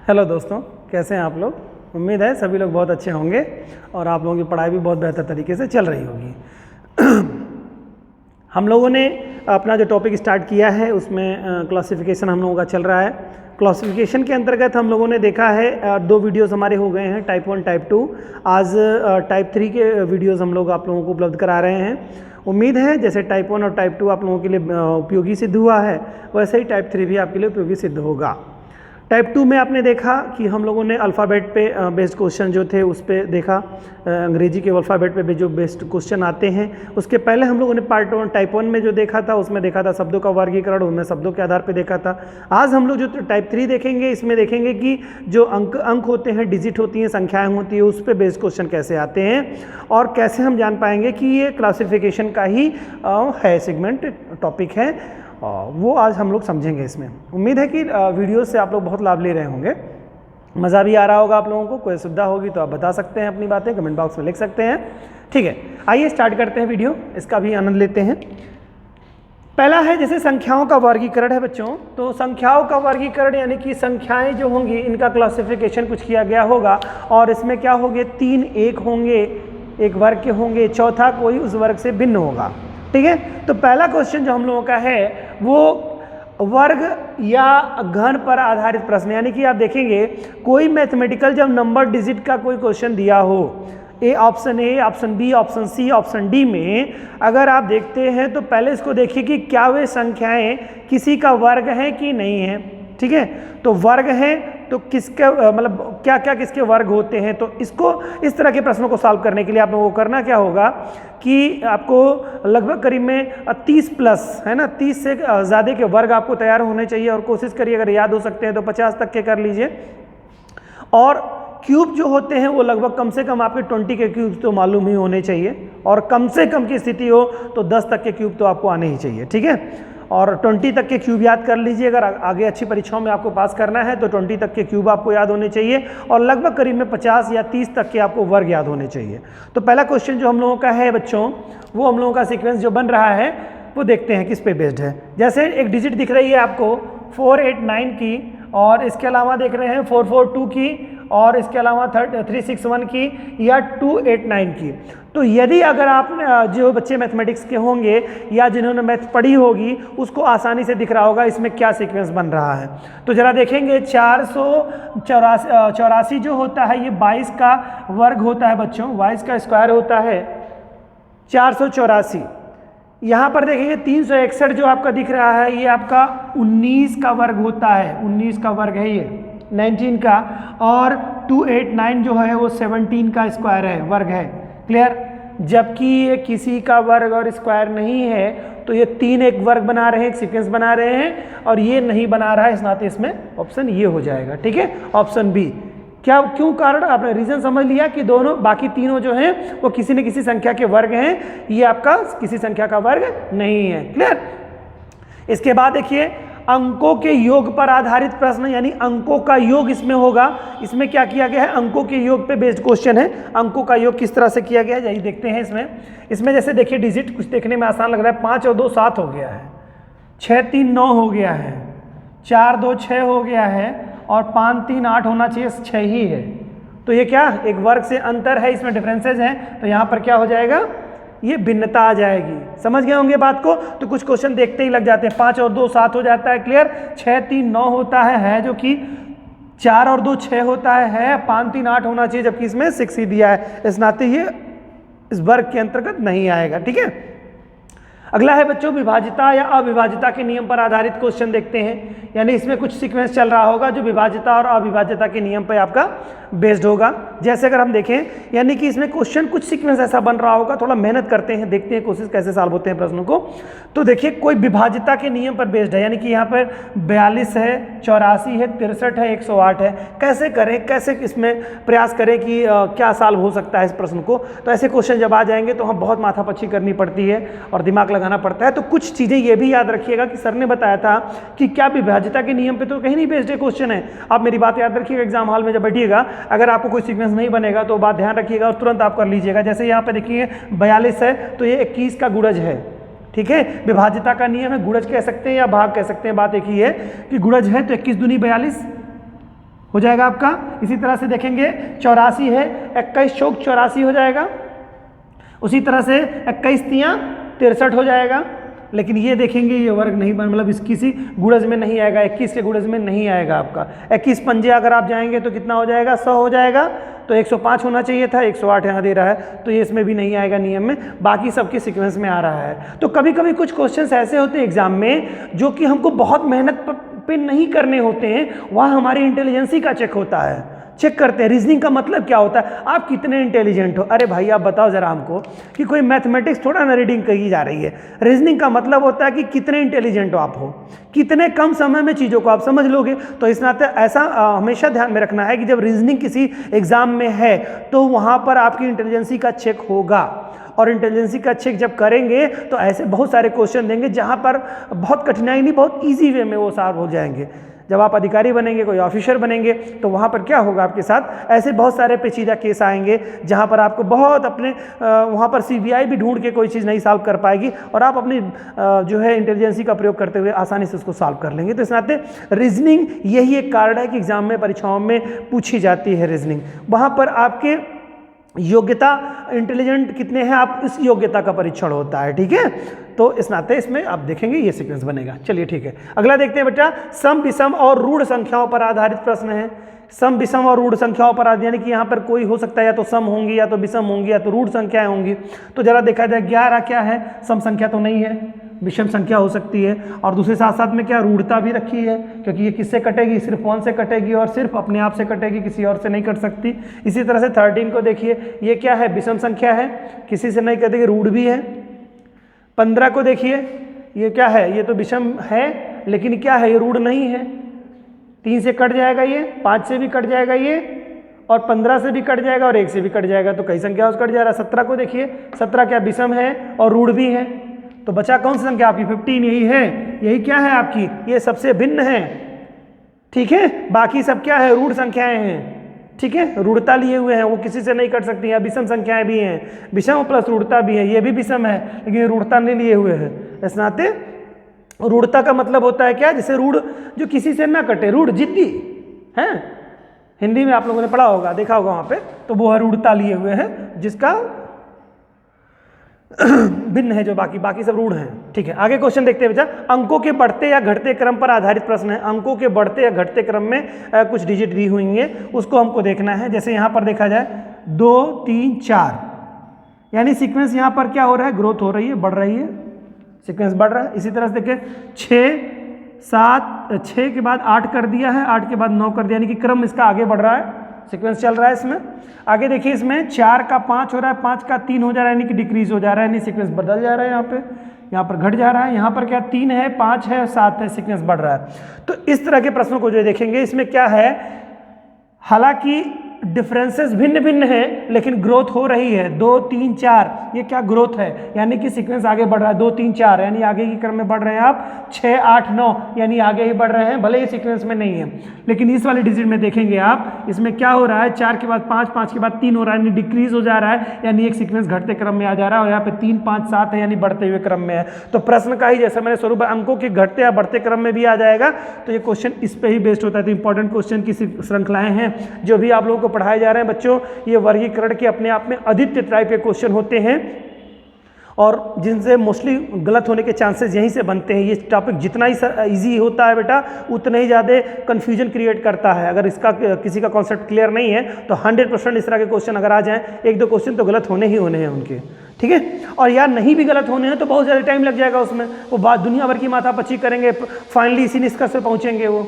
Hello दोस्तों, कैसे हैं आप लोग। उम्मीद है सभी लोग बहुत अच्छे होंगे और आप लोगों की पढ़ाई भी बहुत बेहतर तरीके से चल रही होगी। हम लोगों ने अपना जो टॉपिक स्टार्ट किया है उसमें क्लासिफिकेशन हम लोगों का चल रहा है। क्लासिफिकेशन के अंतर्गत हम लोगों ने देखा है 2 वीडियोस हमारे हो गए हैं, टाइप 1 टाइप 2। आज टाइप 3 के वीडियोस हम लोग आप लोगों को उपलब्ध करा रहे हैं। उम्मीद है जैसे टाइप 1 और टाइप 2 आप लोगों के लिए उपयोगी सिद्ध हुआ है, वैसे ही टाइप 3 भी आपके लिए उपयोगी सिद्ध होगा। टाइप 2 में आपने देखा कि हम लोगों ने अल्फ़ाबेट पे बेस्ड क्वेश्चन जो थे उस पे देखा, अंग्रेजी के अल्फ़ाबेट पे जो बेस्ड क्वेश्चन आते हैं। उसके पहले हम लोगों ने पार्ट 1 टाइप 1 में जो देखा था उसमें देखा था शब्दों का वर्गीकरण, उनमें शब्दों के आधार पे देखा था। आज हम लोग जो टाइप 3 देखेंगे, इसमें देखेंगे कि जो अंक होते हैं, डिजिट होती हैं, संख्याएँ होती हैं, उस पर बेस्ड क्वेश्चन कैसे आते हैं और कैसे हम जान पाएंगे कि ये क्लासिफिकेशन का ही है, सेगमेंट टॉपिक है। वो आज हम लोग समझेंगे इसमें। उम्मीद है कि वीडियो से आप लोग बहुत लाभ ले रहे होंगे, मज़ा भी आ रहा होगा आप लोगों को। कोई सुविधा होगी तो आप बता सकते हैं, अपनी बातें कमेंट बॉक्स में लिख सकते हैं। ठीक है, आइए स्टार्ट करते हैं वीडियो, इसका भी आनंद लेते हैं। पहला है जैसे संख्याओं का वर्गीकरण है बच्चों, तो संख्याओं का वर्गीकरण यानी कि संख्याएं जो होंगी इनका क्लासिफिकेशन कुछ किया गया होगा और इसमें क्या होंगे, 3 एक होंगे, एक वर्ग के होंगे, चौथा कोई उस वर्ग से भिन्न होगा। ठीक है, तो पहला क्वेश्चन जो हम लोगों का है वो वर्ग या घन पर आधारित प्रश्न, यानी कि आप देखेंगे कोई मैथमेटिकल जब नंबर डिजिट का कोई क्वेश्चन दिया हो, option A, option B, option C, option D में अगर आप देखते हैं तो पहले इसको देखिए कि क्या वे संख्याएं किसी का वर्ग है कि नहीं है। ठीक है, तो वर्ग है तो किसके मतलब क्या क्या किसके वर्ग होते हैं। तो इसको इस तरह के प्रश्नों को सॉल्व करने के लिए आप लोगों को करना क्या होगा कि आपको लगभग करीब में 30 प्लस है ना, 30 से ज़्यादा के वर्ग आपको तैयार होने चाहिए और कोशिश करिए अगर याद हो सकते हैं तो 50 तक के कर लीजिए। और क्यूब जो होते हैं वो लगभग कम से कम आपके 20 के क्यूब तो मालूम ही होने चाहिए और कम से कम की स्थिति हो तो 10 तक के क्यूब तो आपको आने ही चाहिए। ठीक है, और 20 तक के क्यूब याद कर लीजिए। अगर आगे अच्छी परीक्षाओं में आपको पास करना है तो 20 तक के क्यूब आपको याद होने चाहिए और लगभग करीब में 50 या 30 तक के आपको वर्ग याद होने चाहिए। तो पहला क्वेश्चन जो हम लोगों का है बच्चों, वो हम लोगों का सीक्वेंस जो बन रहा है वो देखते हैं किस पे बेस्ड है। जैसे एक डिजिट दिख रही है आपको 489 की और इसके अलावा देख रहे हैं 442 की और इसके अलावा 361 की या 289 की। तो यदि अगर आप जो बच्चे मैथमेटिक्स के होंगे या जिन्होंने मैथ पढ़ी होगी उसको आसानी से दिख रहा होगा इसमें क्या सीक्वेंस बन रहा है। तो जरा देखेंगे 484 जो होता है ये 22 का वर्ग होता है बच्चों, 22 का स्क्वायर होता है 484। यहाँ पर देखेंगे 361 जो आपका दिख रहा है ये आपका 19 का वर्ग होता है, 19 का वर्ग है ये 19 का, और 289 जो है वो 17 का स्क्वायर है, वर्ग है। क्लियर, जबकि ये किसी का वर्ग और स्क्वायर नहीं है तो ये 3 एक वर्ग बना रहे हैं, एक सीक्वेंस बना रहे हैं और ये नहीं बना रहा है, इस नाते इसमें ऑप्शन ये हो जाएगा। ठीक है, ऑप्शन बी। क्या क्यों कारण आपने रीजन समझ लिया कि दोनों बाकी तीनों जो हैं वो किसी न किसी संख्या के वर्ग हैं, ये आपका किसी संख्या का वर्ग नहीं है। क्लियर, इसके बाद देखिए अंकों के योग पर आधारित प्रश्न, यानी अंकों का योग इसमें होगा। इसमें क्या किया गया है, अंकों के योग पे बेस्ड क्वेश्चन है। अंकों का योग किस तरह से किया गया है यही देखते हैं इसमें जैसे देखिए डिजिट कुछ देखने में आसान लग रहा है, 5 और 2 7 हो गया है, 6 3 9 हो गया है, 4 2 6 हो गया है और 5 3 8 होना चाहिए, 6 ही है। तो ये क्या एक वर्ग से अंतर है, इसमें डिफरेंसेज हैं, तो यहाँ पर क्या हो जाएगा, ये भिन्नता आ जाएगी। समझ गए होंगे बात को। तो कुछ क्वेश्चन देखते ही लग जाते हैं, 5 और 2 7 हो जाता है। क्लियर, 6 3 9 होता है जो कि 4 और 2 6 होता है, 5 3 8 होना चाहिए जबकि इसमें 6 ही दिया है, इस नाते ये इस वर्ग के अंतर्गत नहीं आएगा। ठीक है, अगला है बच्चों विभाजिता या अविभाजिता के नियम पर आधारित क्वेश्चन देखते हैं। यानी इसमें कुछ सीक्वेंस चल रहा होगा जो विभाजिता और अविभाजिता के नियम पर आपका बेस्ड होगा। जैसे अगर हम देखें यानी कि इसमें क्वेश्चन कुछ सीक्वेंस ऐसा बन रहा होगा, थोड़ा मेहनत करते हैं, देखते हैं कोशिश कैसे सॉल्व होते हैं प्रश्नों को। तो देखिए कोई विभाजिता के नियम पर बेस्ड है, यानी कि यहाँ पर 42 है, 84 है, 63 है, 108 है। कैसे करें, कैसे इसमें प्रयास करें कि क्या सॉल्व हो सकता है इस प्रश्न को। तो ऐसे क्वेश्चन जब आ जाएंगे तो हम बहुत माथापच्ची करनी पड़ती है और दिमाग लगाना पड़ता है। तो कुछ चीज़ें ये भी याद रखिएगा कि सर ने बताया था कि क्या विभाजिता के नियम पे तो कहीं नहीं बेस्ड क्वेश्चन है। आप मेरी बात याद रखिएगा, एग्जाम हॉल में जब बैठिएगा अगर आपको कोई सीक्वेंस नहीं बनेगा तो बात ध्यान रखिएगा और तुरंत आप कर लीजिएगा। जैसे यहाँ पे देखिए 42 है तो ये 21 का गुणज है। ठीक है, विभाजिता का नियम है, गुणज कह सकते हैं या भाग कह सकते हैं, बात एक ही है कि गुणज है तो 21 दूनी 42, हो जाएगा आपका। इसी तरह से देखेंगे 84 है, 21 चौक 84 हो जाएगा। उसी तरह से 21 तियाँ 63 हो जाएगा। लेकिन ये देखेंगे ये वर्ग नहीं बन, मतलब इस किसी गुणज में नहीं आएगा, 21 के गुणज में नहीं आएगा आपका। 21 पंजे अगर आप जाएंगे तो कितना हो जाएगा, 100 हो जाएगा। तो 105 होना चाहिए था, 108 यहाँ दे रहा है, तो ये इसमें भी नहीं आएगा नियम में, बाकी सबके सीक्वेंस में आ रहा है। तो कभी कभी कुछ क्वेश्चंस ऐसे होते हैं एग्जाम में जो कि हमको बहुत मेहनत पे नहीं करने होते हैं, वहाँ हमारी इंटेलिजेंसी का चेक होता है, चेक करते हैं। रीजनिंग का मतलब क्या होता है, आप कितने इंटेलिजेंट हो। अरे भाई आप बताओ जरा हमको कि कोई मैथमेटिक्स थोड़ा ना रीडिंग कही जा रही है। रीजनिंग का मतलब होता है कि कितने इंटेलिजेंट हो आप, हो कितने कम समय में चीज़ों को आप समझ लोगे। तो इस नाते ऐसा हमेशा ध्यान में रखना है कि जब रीजनिंग किसी एग्जाम में है तो वहाँ पर आपकी इंटेलिजेंसी का चेक होगा। और इंटेलिजेंसी का चेक जब करेंगे तो ऐसे बहुत सारे क्वेश्चन देंगे जहाँ पर बहुत कठिनाई नहीं, बहुत ईजी वे में वो सॉल्व हो जाएंगे। जब आप अधिकारी बनेंगे, कोई ऑफिसर बनेंगे, तो वहाँ पर क्या होगा आपके साथ, ऐसे बहुत सारे पेचीदा केस आएंगे जहाँ पर आपको बहुत अपने वहाँ पर सीबीआई भी ढूंढ के कोई चीज़ नहीं सॉल्व कर पाएगी और आप अपनी जो है इंटेलिजेंसी का प्रयोग करते हुए आसानी से उसको सॉल्व कर लेंगे। तो इस नाते रीजनिंग यही एक कारण है कि एग्जाम में, परीक्षाओं में पूछी जाती है रीजनिंग। वहाँ पर आपके योग्यता, इंटेलिजेंट कितने हैं आप, इस योग्यता का परीक्षण होता है। ठीक है, तो इस नाते इसमें आप देखेंगे ये सीक्वेंस बनेगा। चलिए ठीक है, अगला देखते हैं बेटा, सम विषम और रूढ़ संख्याओं पर आधारित प्रश्न है। सम विषम और रूढ़ संख्याओं पर आधारित, यानी कि यहाँ पर कोई हो सकता है या तो सम होंगी या तो विषम होंगी या तो रूढ़ संख्याएं होंगी। तो जरा देखा जाए 11 क्या है, सम संख्या तो नहीं है, विषम संख्या हो सकती है। और दूसरे साथ साथ में क्या, रूढ़ता भी रखी है, क्योंकि ये किससे कटेगी, सिर्फ 1 से कटेगी और सिर्फ अपने आप से कटेगी, किसी और से नहीं कट सकती। इसी तरह से 13 को देखिए, ये क्या है, विषम संख्या है, किसी से नहीं कटेगी, रूढ़ भी है। 15 को देखिए, ये क्या है, ये तो विषम है लेकिन क्या है, ये रूढ़ नहीं है। 3 से कट जाएगा ये, 5 से भी कट जाएगा ये, और 15 से भी कट जाएगा और 1 से भी कट जाएगा, तो कई संख्या कट जा रहा है। 17 को देखिए, 17 क्या विषम है और रूढ़ भी है, तो बचा कौन सी संख्या आपकी, 15, यही है, यही क्या है आपकी, ये सबसे भिन्न है। ठीक है, बाकी सब क्या है, रूढ़ संख्याएं हैं। ठीक है, रूढ़ता लिए हुए हैं, वो किसी से नहीं कट सकती हैं। विषम संख्याएं भी हैं, विषम प्लस रूढ़ता भी है, ये भी विषम है लेकिन रूढ़ता नहीं लिए हुए है। इस नाते रूढ़ता का मतलब होता है क्या, जैसे रूढ़ जो किसी से ना कटे, रूढ़ जिद्दी है, हिंदी में आप लोगों ने पढ़ा होगा, देखा होगा वहाँ पे, तो वो है रूढ़ता लिए हुए है, जिसका भिन्न है, जो बाकी सब रूढ़ हैं। ठीक है, आगे क्वेश्चन देखते हैं बच्चा, अंकों के बढ़ते या घटते क्रम पर आधारित प्रश्न है। अंकों के बढ़ते या घटते क्रम में कुछ डिजिट दी हुई है, उसको हमको देखना है। जैसे यहाँ पर देखा जाए 2, 3, 4, यानी सीक्वेंस यहाँ पर क्या हो रहा है, ग्रोथ हो रही है, बढ़ रही है, सीक्वेंस बढ़ रहा है। इसी तरह से देखिए 6 के बाद 8 कर दिया है, 8 के बाद 9 कर दिया, यानी कि क्रम इसका आगे बढ़ रहा है, सीक्वेंस चल रहा है इसमें। आगे देखिए, इसमें 4 का 5 हो रहा है, 5 का 3 हो जा रहा है, यानी कि डिक्रीज हो जा रहा है, यानी सीक्वेंस बदल जा रहा है, यहाँ पर घट जा रहा है। यहाँ पर क्या 3 है, 5 है, 7 है, सीक्वेंस बढ़ रहा है। तो इस तरह के प्रश्नों को जो देखेंगे, इसमें क्या है, हालांकि डिफरेंसेस भिन्न भिन्न है लेकिन ग्रोथ हो रही है। 2, 3, 4, ये क्या ग्रोथ है, यानी कि सीक्वेंस आगे बढ़ रहा है। 2, 3, 4 यानी आगे की क्रम में बढ़ रहे हैं आप। 6, 8, 9 यानी आगे ही बढ़ रहे हैं, भले ही सीक्वेंस में नहीं है। लेकिन इस वाले डिजिट में देखेंगे आप, इसमें क्या हो रहा है, 4 के बाद 5, 5 के बाद 3 हो रहा है, यानी डिक्रीज हो जा रहा है, यानी एक सीक्वेंस घटते क्रम में आ जा रहा है। और यहाँ पे 3, 5, 7 है, यानी बढ़ते हुए क्रम में है। तो प्रश्न का ही जैसा मैंने स्वरूप अंकों के घटते या बढ़ते क्रम में भी आ जाएगा, तो ये क्वेश्चन इस पर ही बेस्ड होता है। तो इंपॉर्टेंट क्वेश्चन की श्रृंखलाएं हैं जो भी आप लोगों को पढ़ाए जा रहे हैं बच्चों, ये वर्गीकरण के अपने आप में आदित्य टाइप के क्वेश्चन होते हैं और जिनसे मोस्टली गलत होने के चांसेस यहीं से बनते हैं। ये टॉपिक जितना ही इजी होता है बेटा, उतना ही ज़्यादा कन्फ्यूजन क्रिएट करता है। अगर इसका किसी का कॉन्सेप्ट क्लियर नहीं है तो 100% इस तरह के क्वेश्चन अगर आ जाएं, 1-2 क्वेश्चन तो गलत होने ही होने हैं उनके। ठीक है, और यार नहीं भी गलत होने हैं तो बहुत ज़्यादा टाइम लग जाएगा उसमें, वो बात दुनिया भर की माथापच्ची करेंगे, फाइनली इसी निष्कर्ष पे पहुँचेंगे वो।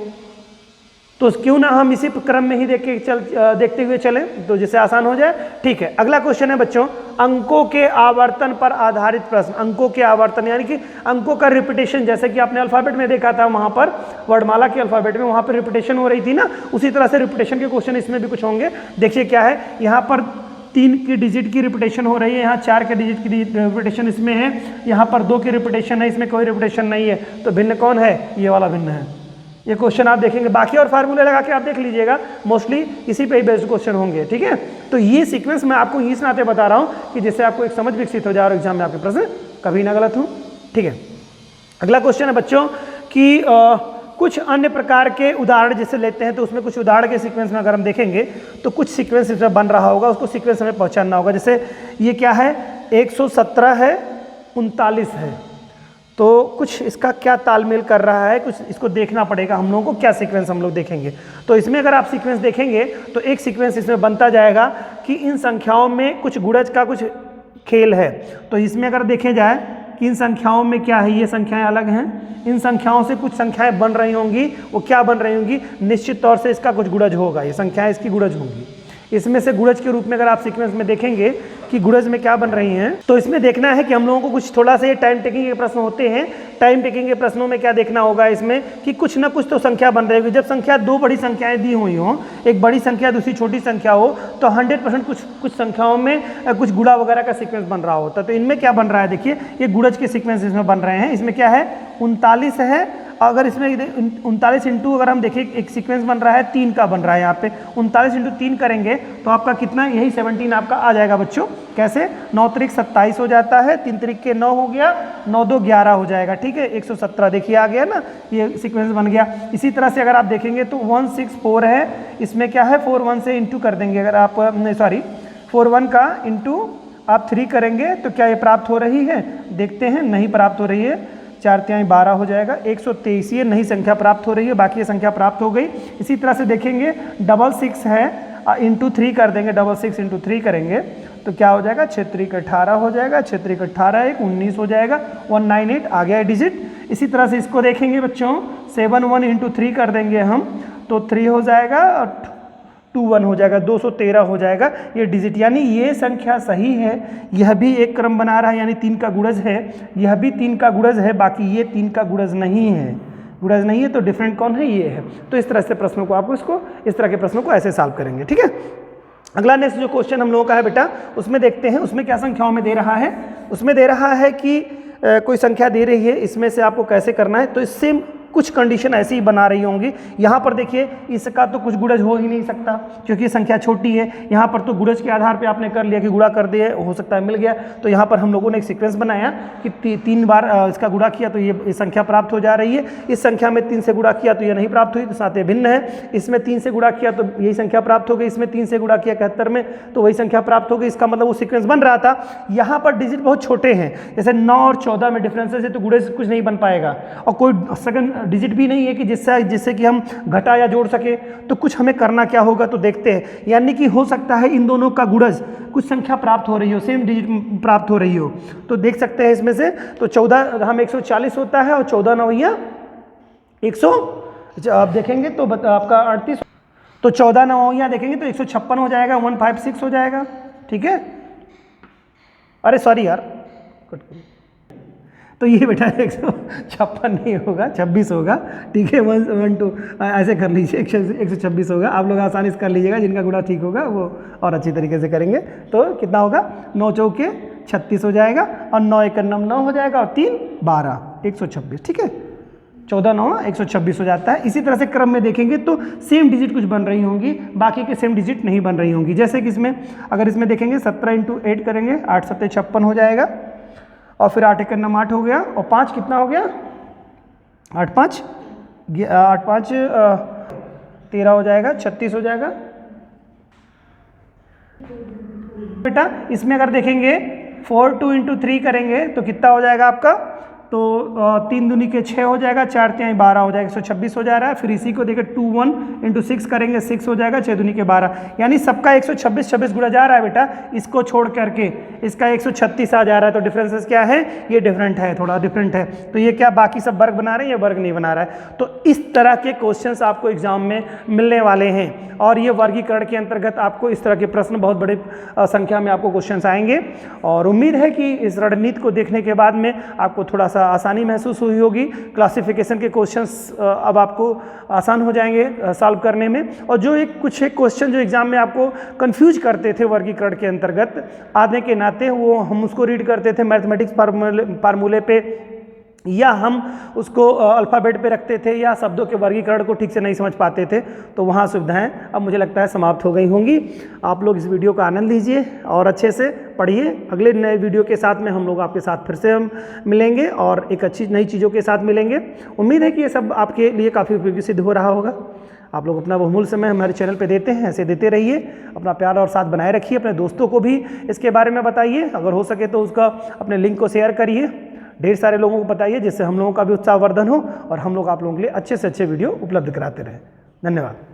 तो क्यों ना हम इसी क्रम में ही देखते हुए चलें, तो जिससे आसान हो जाए। ठीक है, अगला क्वेश्चन है बच्चों, अंकों के आवर्तन पर आधारित प्रश्न। अंकों के आवर्तन यानी कि अंकों का रिपीटेशन, जैसे कि आपने अल्फाबेट में देखा था, वहां पर वर्णमाला के अल्फाबेट में वहां पर रिपीटेशन हो रही थी ना, उसी तरह से रिपीटेशन के क्वेश्चन इसमें भी कुछ होंगे। देखिए क्या है, यहाँ पर 3 की डिजिट की रिपीटेशन हो रही है, यहाँ 4 के डिजिट की रिपीटेशन इसमें है, यहाँ पर 2 की रिपीटेशन है, इसमें कोई रिपीटेशन नहीं है। तो भिन्न कौन है, ये वाला भिन्न है। ये क्वेश्चन आप देखेंगे, बाकी और फार्मूले लगा के आप देख लीजिएगा, मोस्टली इसी पे ही बेस्ड क्वेश्चन होंगे। ठीक है, तो ये सीक्वेंस मैं आपको इस नाते बता रहा हूँ कि जिससे आपको एक समझ विकसित हो जाए और एग्जाम में आपके प्रश्न कभी ना गलत हो। ठीक है, अगला क्वेश्चन है बच्चों कि कुछ अन्य प्रकार के उदाहरण जैसे लेते हैं तो उसमें कुछ उदाहरण के सीक्वेंस में अगर हम देखेंगे तो कुछ सीक्वेंस इसमें बन रहा होगा, उसको सीक्वेंस हमें पहचानना होगा। जैसे ये क्या है, 117 है, 39 है, तो कुछ इसका क्या तालमेल कर रहा है, कुछ इसको देखना पड़ेगा हम लोगों को, क्या सीक्वेंस हम लोग देखेंगे। तो इसमें अगर आप सीक्वेंस देखेंगे तो एक सीक्वेंस इसमें बनता जाएगा कि इन संख्याओं में कुछ गुणज का कुछ खेल है। तो इसमें अगर देखे जाए कि इन संख्याओं में क्या है, ये संख्याएं अलग हैं, इन संख्याओं से कुछ संख्याएं बन रही होंगी, वो क्या बन रही होंगी, निश्चित तौर से इसका कुछ गुणज होगा, ये संख्याएं इसकी गुणज होंगी। इसमें से गुणज के रूप में अगर आप सीक्वेंस में देखेंगे कि गुणज में क्या बन रही हैं, तो इसमें देखना है कि हम लोगों को कुछ थोड़ा सा ये टाइम टेकिंग के प्रश्न होते हैं। टाइम टेकिंग के प्रश्नों में क्या देखना होगा इसमें कि कुछ ना कुछ तो संख्या बन रही होगी। जब संख्या दो बड़ी संख्याएं दी हुई हों, एक बड़ी संख्या दूसरी छोटी संख्या हो, तो 100% कुछ संख्याओं में कुछ गुणा वगैरह का सीक्वेंस बन रहा होता है। तो इनमें क्या बन रहा है, देखिए ये गुणज के सीक्वेंस इसमें बन रहे हैं। इसमें क्या है, 39 है, अगर इसमें 39 इंटू अगर हम देखें एक सीक्वेंस बन रहा है 3 का बन रहा है, यहाँ पे 39 इंटू 3 करेंगे तो आपका कितना, यही 17 आपका आ जाएगा बच्चों। कैसे, 9 त्रिक 27 हो जाता है, 3 त्रिक के 9 हो गया, 9 दो 11 हो जाएगा, ठीक है। 117 देखिए आ गया ना, ये सीक्वेंस बन गया। इसी तरह से अगर आप देखेंगे तो 164 है, इसमें क्या है 4 1 से इंटू कर देंगे, अगर आप 4 1 का इंटू आप 3 करेंगे तो क्या ये प्राप्त हो रही है, देखते हैं, नहीं प्राप्त हो रही है, 4 तिहाई 12 हो जाएगा, 123 ये नहीं संख्या प्राप्त हो रही है, बाकी ये संख्या प्राप्त हो गई। इसी तरह से देखेंगे 66 है, इंटू 3 कर देंगे, 66 इंटू 3 करेंगे तो क्या हो जाएगा, 6 त्रिक 18 हो जाएगा, 6 त्रिक 18 एक 19 हो जाएगा, 198 आ गया डिजिट। इसी तरह से इसको देखेंगे बच्चों, 71 इंटू 3 कर देंगे हम तो 3 हो जाएगा और 21 हो जाएगा, 213 हो जाएगा ये डिजिट। यानी ये संख्या सही है, यह भी एक क्रम बना रहा है, यानी 3 का गुणज है, यह भी 3 का गुणज है, बाकी ये 3 का गुणज नहीं है, गुणज नहीं है, तो डिफरेंट कौन है, ये है। तो इस तरह से प्रश्नों को आपको इसको इस तरह के प्रश्नों को ऐसे सॉल्व करेंगे, ठीक है। अगला नेक्स्ट जो क्वेश्चन हम लोगों का है बेटा, उसमें देखते हैं उसमें क्या संख्याओं में दे रहा है। उसमें दे रहा है कि कोई संख्या दे रही है, इसमें से आपको कैसे करना है। तो इससे कुछ कंडीशन ऐसी ही बना रही होंगी। यहाँ पर देखिए इसका तो कुछ गुणज हो ही नहीं सकता क्योंकि संख्या छोटी है। यहाँ पर तो गुणज के आधार पे आपने कर लिया कि गुणा कर दिए, हो सकता है मिल गया। तो यहाँ पर हम लोगों ने एक सीक्वेंस बनाया कि 3 बार इसका गुणा किया तो ये संख्या प्राप्त हो जा रही है। इस संख्या में 3 से गुणा किया तो ये नहीं प्राप्त हुई, तो साथ ये भिन्न है। इसमें 3 से गुणा किया तो यही संख्या प्राप्त हो गई, इसमें 3 से गुणा किया 71 में तो वही संख्या प्राप्त हो गई। इसका मतलब वो सीक्वेंस बन रहा था। यहाँ पर डिजिट बहुत छोटे हैं, जैसे 9 और 14 में डिफरेंसेस है तो गुणज कुछ नहीं बन पाएगा, और कोई सेकंड डिजिट भी नहीं है कि जिससे कि हम घटा या जोड़ सके। तो कुछ हमें करना क्या होगा, तो देखते हैं। यानी कि हो सकता है इन दोनों का गुणज कुछ संख्या प्राप्त हो रही हो, सेम डिजिट प्राप्त हो रही हो। तो देख सकते हैं इसमें से, तो 14 हम 140 होता है और 14 नवैया 100, आप देखेंगे तो आपका 38, तो 14 नवैया देखेंगे तो 156 हो जाएगा, 156 हो जाएगा, ठीक है। अरे सॉरी यार, तो ये बेटा 156 नहीं होगा, 26 होगा, ठीक है। 1 2 ऐसे कर लीजिए, 126 होगा। आप लोग आसानी से कर लीजिएगा, जिनका गुणा ठीक होगा वो और अच्छी तरीके से करेंगे। तो कितना होगा, 9 चौके 36 हो जाएगा, और 9 एक 9 हो जाएगा, और 3 12, 126, ठीक है। 14 9 126 हो जाता है। इसी तरह से क्रम में देखेंगे तो सेम डिजिट कुछ बन रही होंगी, बाकी के सेम डिजिट नहीं बन रही होंगी। जैसे कि इसमें अगर इसमें देखेंगे 17 इंटू 8 करेंगे, 8 7 56 हो जाएगा, और फिर 8 1 9 8 हो गया, और 5 कितना हो गया, 8 5 13 हो जाएगा, 36 हो जाएगा बेटा। इसमें अगर देखेंगे 4 2 इंटू 3 करेंगे तो कितना हो जाएगा आपका, तो 3 दूनी के 6 हो जाएगा, 4 तिहाई 12 हो जाएगा, 126 हो जा रहा है। फिर इसी को देखिए 2 1 इंटू 6 करेंगे, 6 हो जाएगा, 6 दूनी के 12, यानी सबका 126 गुणा जा रहा है बेटा। इसको छोड़ करके इसका 136 आ जा रहा है। तो डिफरेंसेस क्या है, ये डिफरेंट है, थोड़ा डिफरेंट है। तो ये क्या बाकी सब वर्ग बना रहे हैं, ये वर्ग नहीं बना रहा है। तो इस तरह के क्वेश्चंस आपको एग्जाम में मिलने वाले हैं, और ये वर्गीकरण के अंतर्गत आपको इस तरह के प्रश्न बहुत बड़े संख्या में आपको क्वेश्चंस आएंगे। और उम्मीद है कि इस रणनीति को देखने के बाद में आपको थोड़ा सा आसानी महसूस हुई होगी। क्लासिफिकेशन के क्वेश्चंस अब आपको आसान हो जाएंगे सॉल्व करने में। और जो कुछ एक क्वेश्चन जो एग्जाम में आपको कंफ्यूज करते थे वर्गीकरण के अंतर्गत आने के नाते, वो हम उसको रीड करते थे मैथमेटिक्स फार्मूले पे, या हम उसको अल्फ़ाबेट पे रखते थे या शब्दों के वर्गीकरण को ठीक से नहीं समझ पाते थे, तो वहाँ सुविधाएं अब मुझे लगता है समाप्त हो गई होंगी। आप लोग इस वीडियो का आनंद लीजिए और अच्छे से पढ़िए। अगले नए वीडियो के साथ में हम लोग आपके साथ फिर से हम मिलेंगे और एक अच्छी नई चीज़ों के साथ मिलेंगे। उम्मीद है कि ये सब आपके लिए काफ़ी उपयोगी सिद्ध हो रहा होगा। आप लोग अपना बहुमूल्य समय हमारे चैनल पे देते हैं, ऐसे देते रहिए। अपना प्यार और साथ बनाए रखिए। अपने दोस्तों को भी इसके बारे में बताइए, अगर हो सके तो उसका अपने लिंक को शेयर करिए, ढेर सारे लोगों को बताइए, जिससे हम लोगों का भी उत्साहवर्धन हो और हम लोग आप लोगों के लिए अच्छे से अच्छे वीडियो उपलब्ध कराते रहें। धन्यवाद।